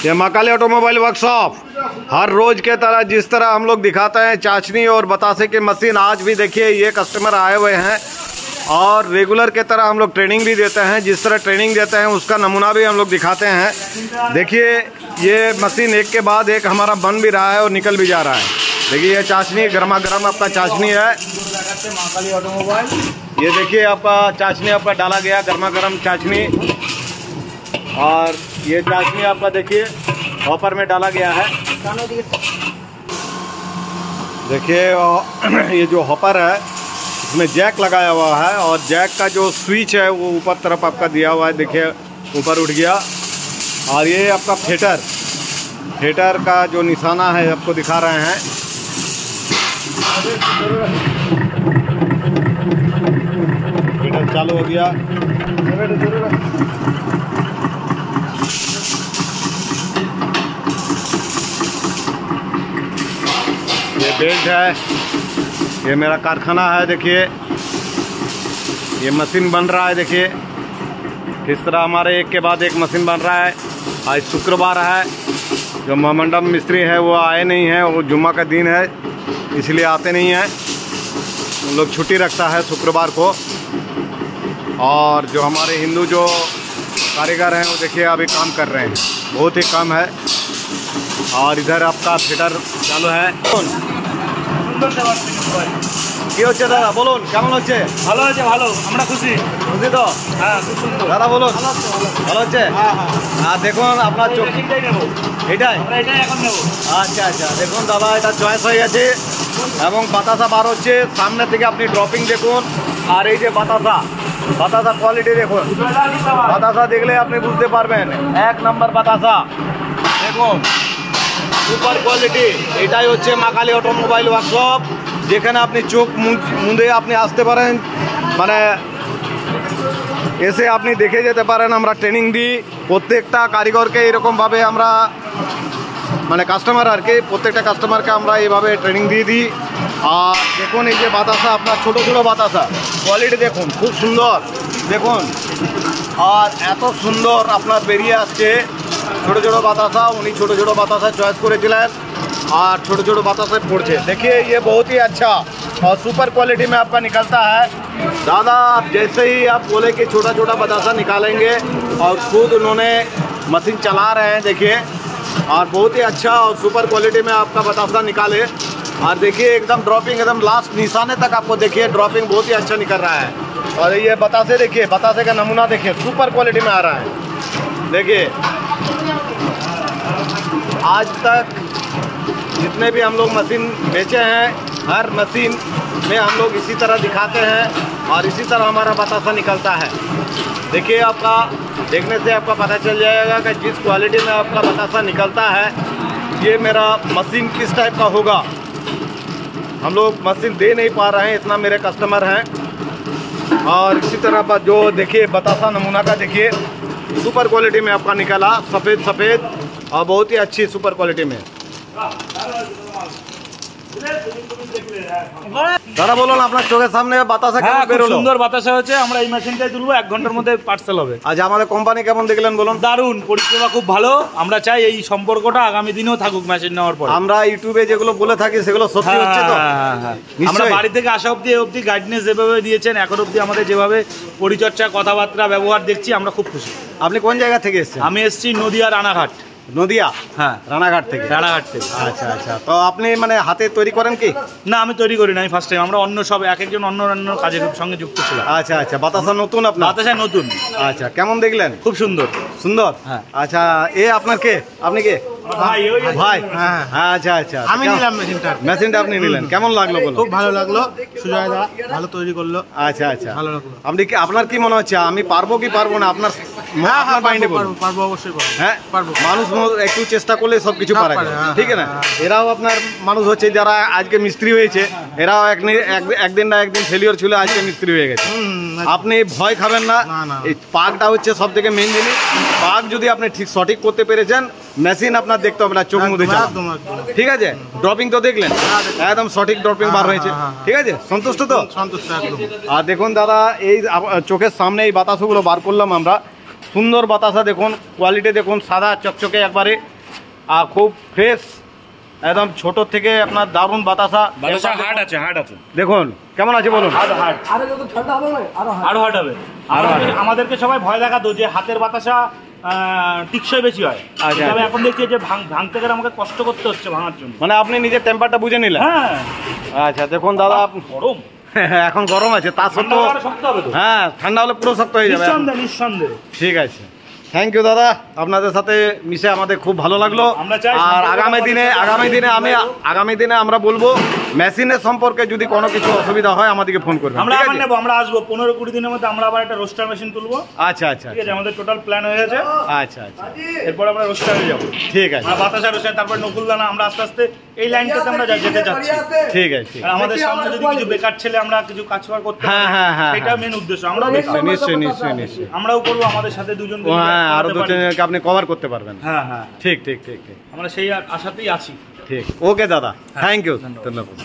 ये Mahakali automobile workshop हर रोज के तरह जिस तरह हम लोग दिखाते हैं चाशनी और बतासे की मशीन, आज भी देखिए ये कस्टमर आए हुए हैं और रेगुलर के तरह हम लोग ट्रेनिंग भी देते हैं। जिस तरह ट्रेनिंग देते हैं उसका नमूना भी हम लोग दिखाते हैं। देखिए ये मशीन एक के बाद एक हमारा बन भी रहा है और निकल भी जा रहा है। देखिए ये चाशनी गर्मा गर्म आपका चाशनी है महाकाली ऑटोमोबाइल। ये देखिए आपका चाशनी आपका डाला गया गर्मा गर्म चाशनी, और ये चाशनी आपका देखिए हॉपर में डाला गया है। देखिए ये जो हॉपर है इसमें जैक लगाया हुआ है और जैक का जो स्विच है वो ऊपर तरफ आपका दिया हुआ है। देखिए ऊपर उठ गया। और ये आपका फेटर का जो निशाना है आपको दिखा रहे हैं। फेटर चालू हो गया। ये बेल्ट है, ये मेरा कारखाना है। देखिए ये मशीन बन रहा है। देखिए किस तरह हमारे एक के बाद एक मशीन बन रहा है। आज शुक्रवार है, जो मोमंडम मिस्त्री है वो आए नहीं हैं, वो जुम्मा का दिन है इसलिए आते नहीं हैं। उन लोग छुट्टी रखता है शुक्रवार को। और जो हमारे हिंदू जो कारीगर हैं वो देखिए अभी काम कर रहे हैं, बहुत ही कम है। और इधर आपका फिटर चालू है। কি হচ্ছে দাদা বলুন, কেমন হচ্ছে? ভালো হচ্ছে, ভালো, আমরা খুশি। খুশি তো? হ্যাঁ, খুব সুন্দর। দাদা বলুন ভালো হচ্ছে? হ্যাঁ হ্যাঁ। আর দেখুন আপনার চোখ এটাই নেব, এটাই আমরা এটাই এখন নেব। আচ্ছা আচ্ছা, দেখুন দাদা এটা চয়েস হয়ে গেছে এবং বাতাসা বার হচ্ছে সামনে থেকে। আপনি ড্রপিং দেখুন আর এই যে বাতাসা কোয়ালিটি দেখুন। বাতাসা দেখলে আপনি বুঝতে পারবেন এক নম্বর বাতাসা। দেখুন সুপার কোয়ালিটি। এটাই হচ্ছে মাকালি অটোমোবাইল ওয়ার্কশপ, যেখানে আপনি চোখ মুঁদে আপনি আসতে পারেন, মানে এসে আপনি দেখে যেতে পারেন। আমরা ট্রেনিং দিই প্রত্যেকটা কারিগরকে এরকমভাবে আমরা, মানে কাস্টমার আর কি, প্রত্যেকটা কাস্টমারকে আমরা এইভাবে ট্রেনিং দিয়ে দিই। আর দেখুন এই যে বাতাসা, আপনার ছোটো ছোটো বাতাসা কোয়ালিটি দেখুন, খুব সুন্দর দেখুন। আর এত সুন্দর আপনার বেরিয়ে আসছে छोटे छोटे बतासा। उन्हीं छोटे छोटे बतासा चॉइस करेছিলেন और छोटे छोटे बतासे पड़ছে। देखिए ये बहुत ही अच्छा और सुपर क्वालिटी में आपका निकलता है। दादा आप जैसे ही आप बोले कि छोटा छोटा बतासा निकालेंगे और खुद उन्होंने मशीन चला रहे हैं। देखिए और बहुत ही अच्छा और सुपर क्वालिटी में आपका बतासा निकाले। और देखिए एकदम ड्रॉपिंग एकदम लास्ट निशाने तक आपको देखिए ड्रॉपिंग बहुत ही अच्छा निकल रहा है। और ये बतासे देखिए, बतासे का नमूना देखिए सुपर क्वालिटी में आ रहा है। देखिए आज तक जितने भी हम लोग मशीन बेचे हैं हर मशीन में हम लोग इसी तरह दिखाते हैं और इसी तरह हमारा बतासा निकलता है। देखिए आपका देखने से आपका पता चल जाएगा कि जिस क्वालिटी में आपका बतासा निकलता है ये मेरा मशीन किस टाइप का होगा। हम लोग मशीन दे नहीं पा रहे हैं, इतना मेरे कस्टमर हैं। और इसी तरह पर जो देखिए बतासा नमूना का देखिए सुपर क्वालिटी में आपका निकला, सफ़ेद सफ़ेद और बहुत ही अच्छी सुपर क्वालिटी में। দাদা বলুন আপনার চোখের সামনে বাতাসা কেমন বের হলো? সুন্দর বাতাসা হচ্ছে। আমরা এই মেশিনটাই তুলবো, 1 ঘন্টার মধ্যে পার্সেল হবে। আজ আমাদের কোম্পানি কেমন দেখলেন বলুন? দারুণ, পরিষেবা খুব ভালো। আমরা চাই এই সম্পর্কটা আগামী দিনেও থাকুক মেশিন নেওয়ার পর। আমরা ইউটিউবে যেগুলো বলে থাকি সেগুলো সত্যি হচ্ছে তো? আমরা বাড়ি থেকে আসা অবধি গাইডনেস যেভাবে দিয়েছেন এখন অবধি আমাদের যেভাবে পরিচর্যা কথাবার্তা ব্যবহার দেখছি আমরা খুব খুশি। আপনি কোন জায়গা থেকে এসেছেন? আমি এসেছি নদিয়া রানাঘাট। নদিয়া? হ্যাঁ, রানাঘাট থেকে। রানাঘাট থেকে। আচ্ছা আচ্ছা, তো আপনি মানে হাতে তৈরি করেন কি? না আমি তৈরি করি না, আমি ফার্স্ট টাইম। আমরা অন্য সব এক একজন অন্য অন্য কাজের সঙ্গে যুক্ত ছিলাম। আচ্ছা আচ্ছা, বাতাসা নতুন আপনার? বাতাসা নতুন। আচ্ছা, কেমন দেখলেন? খুব সুন্দর। সুন্দর? হ্যাঁ। আচ্ছা এ আপনার কে? আপনি কে? ভাই। ভাই? হ্যাঁ। আচ্ছা আচ্ছা, আমি নিলাম মেশিনটা আপনি নিলেন, কেমন লাগলো বলুন? খুব ভালো লাগলো, সুজয় দা ভালো তৈরি করলো। আচ্ছা আচ্ছা, ভালো লাগলো। আপনি কি, আপনার কি মনে হচ্ছে আমি পারবো কি পারবো না? আপনার মাইন্ডে বলুন। পারবো, অবশ্যই পারবো। হ্যাঁ পারবো। মানুষ একটু চেষ্টা করলে সব কিছু পারে, ঠিক আছে না? এরাও আপনার মানুষ হচ্ছে যারা আজকে মিস্ত্রি হয়েছে, এরাও একদিন না একদিন ফেলিওর ছিল, আজকে মিস্ত্রি হয়ে গেছে। আপনি ভয় খাবেন না। এই পাকটা হচ্ছে সব থেকে মেন জিনিস। পাক যদি আপনি ঠিক সঠিক করতে পেরেছেন, মেশিন আপনার দেখতে হবে না, চোখ মুদে একদম। ঠিক আছে? ড্রপিং তো দেখলেন, একদম সঠিক ড্রপিং বার হয়েছে, ঠিক আছে? সন্তুষ্ট তো? সন্তুষ্ট একদম। আর দেখুন দাদা, এই চোখের সামনে এই বাতাসগুলো বার করলাম আমরা, সুন্দর বাতাসা দেখুন, কোয়ালিটি দেখুন, সাদা চকচকে একবারে, আর খুব ফ্রেশ একদম, ছোট থেকে আপনার দারুণ বাতাসা। হার্ড আছে, হার্ড আছে। দেখুন কেমন আছে বলুন। আরো হার্ড হবে। আমাদেরকে সবাই ভয় দেখাতো যে হাতের বাতাসা টিকসই বেশি হয়, আচ্ছা। তবে এখন দেখছি যে ভাঙতে গেলে আমাকে কষ্ট করতে হচ্ছে ভাঙার জন্য। মানে আপনি নিজের টেম্পারটা বুঝে নিলেন। হ্যাঁ, আচ্ছা দেখুন দাদা, গরম এখন গরম আছে, তা সত্ত্বেও শক্ত হবে তো। হ্যাঁ ঠান্ডা হলে পুরো শক্ত হয়ে যাবে। নিঃসন্দেহে, নিঃসন্দেহে। ঠিক আছে, থ্যাংক ইউ দাদা, আপনাদের সাথে মিশে আমাদের খুব ভালো লাগলো। আমরা চাই আর সম্পর্কটা আগামী দিনে আমরা বলবো মেশিনের সম্পর্কে যদি কোনো কিছু অসুবিধা হয় আমাদেরকে ফোন করবেন। আমরা আবার নেবো, আমরা আসবো 15-20 দিনের মধ্যে, আমরা আবার একটা রোস্টার মেশিন তুলবো। আচ্ছা আচ্ছা ঠিক আছে, আমাদের টোটাল প্ল্যান হয়ে গেছে। আচ্ছা আচ্ছা, এরপর আমরা রোস্টারে যাবো। ঠিক আছে, আমরা বাতাসা রোস্টার, তারপর নকুলদানা, আমরা আস্তে আস্তে এই লাইনটাতে আমরা যেতে যাচ্ছি। ঠিক আছে, ঠিক আর আমাদের সামনে যদি কিছু বেকার ছেলে আমরা কিছু কাজ করতে হ্যাঁ, হ্যাঁ, হ্যাঁ, এটা মেন উদ্দেশ্য। আমরা নিশ্চয়ই নিশ্চয়ই নিশ্চয়ই নিশ্চয়ই। আমরাও করবো, আমাদের সাথে দুজন হ্যাঁ, আরো দু তিনজনকে আপনি কভার করতে পারবেন। হ্যাঁ হ্যাঁ, ঠিক ঠিক ঠিক ঠিক আমরা সেই আশাতেই আছি। ঠিক, ওকে দাদা, থ্যাংক ইউ, ধন্যবাদ।